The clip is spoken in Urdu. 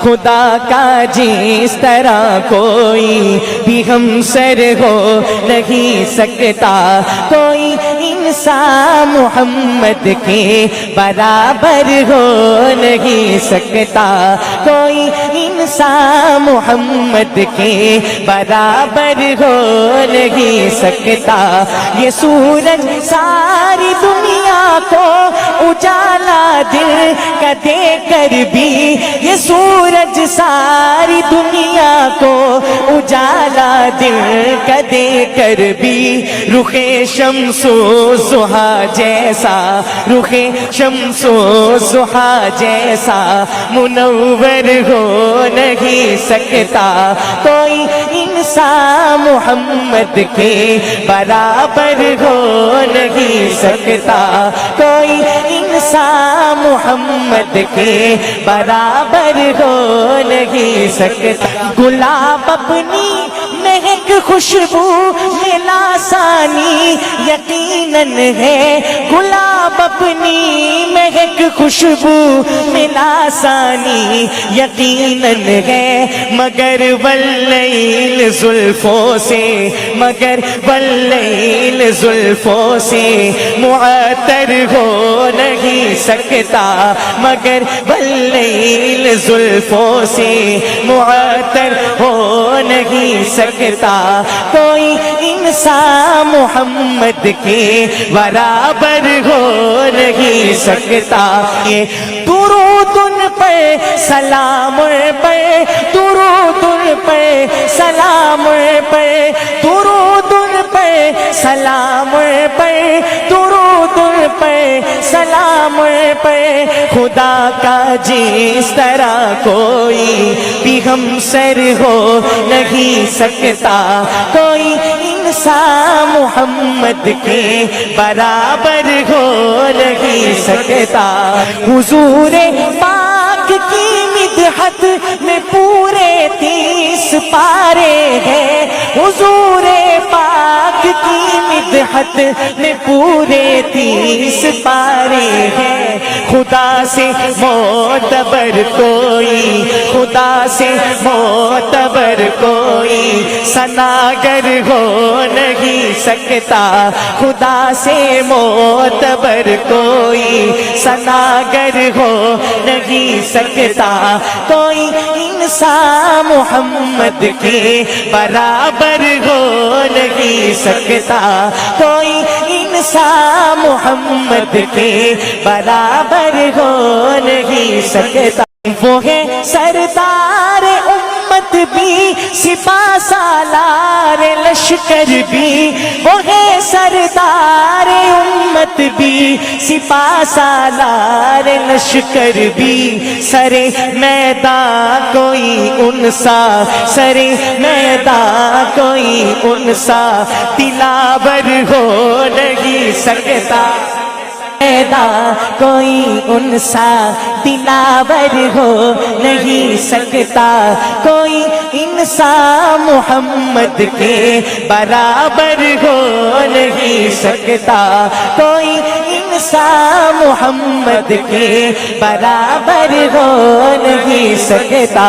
خدا کا جس طرح کوئی بھی ہمسر ہو نہیں سکتا، کوئی انسان محمد کے برابر ہو نہیں سکتا، کوئی انسان محمد کے برابر ہو نہیں سکتا۔ یہ سورج ساری دنیا کو اجالا دل کا دے کر بھی، یہ سورج ساری دنیا کو اجالا دل کا دے کر بھی، رخ شمس و ضحیٰ جیسا، رخ شمس و ضحیٰ جیسا منور ہو نہیں سکتا، کوئی انسان محمد کے برابر ہو نہیں سکتا، کوئی انسان محمد کے برابر ہو نہیں سکتا۔ گلاب اپنی مہک خوشبو میں لاسانی یقیناً ہے، گلاب اپنی مہک خوشبو میں لاسانی یقیناً ہے، مگر واللیل زلفوں سے، مگر واللیل زلفوں سے معطر ہو نہیں سکتا، مگر واللیل زلفوں سے معطر ہو نہیں سکتا، کوئی انسان محمد کے برابر ہو نہیں سکتا۔ یہ درود ان پہ سلام پہ، درود ان پہ سلام پہ، درود ان پہ سلام پہ، درود ان پہ سلام پہ، خدا کا جس طرح کوئی بھی ہمسر ہو نہیں سکتا، کوئی انسان محمد کے برابر ہو نہیں سکتا۔ حضور پاک کی مدحت میں پورے 30 پارے ہیں، حضور پاک کی مدحت میں پورے 30 پارے ہیں، خدا سے معتبر کوئی، خدا سے معتبر کوئی ثناگر ہو نہیں سکتا، خدا سے معتبر کوئی ثناگر ہو نہیں سکتا، کوئی انسان محمد کے برابر ہو نہیں سکتا، کوئی انسان محمد کے برابر ہو نہیں سکتا۔ وہ ہے سردار امت بھی، سپاہ سالار لشکر بھی، وہ ہے سردار امت بھی، سپاہ سالار لشکر بھی، سر میدان کوئی انسا، سر میدان کوئی انسا دلاور ہو نہیں سکتا، کوئی انسا دلاور ہو نہیں سکتا، کوئی انسان محمد کے برابر ہو نہیں سکتا، کوئی انسان محمد کے برابر ہو نہیں سکتا۔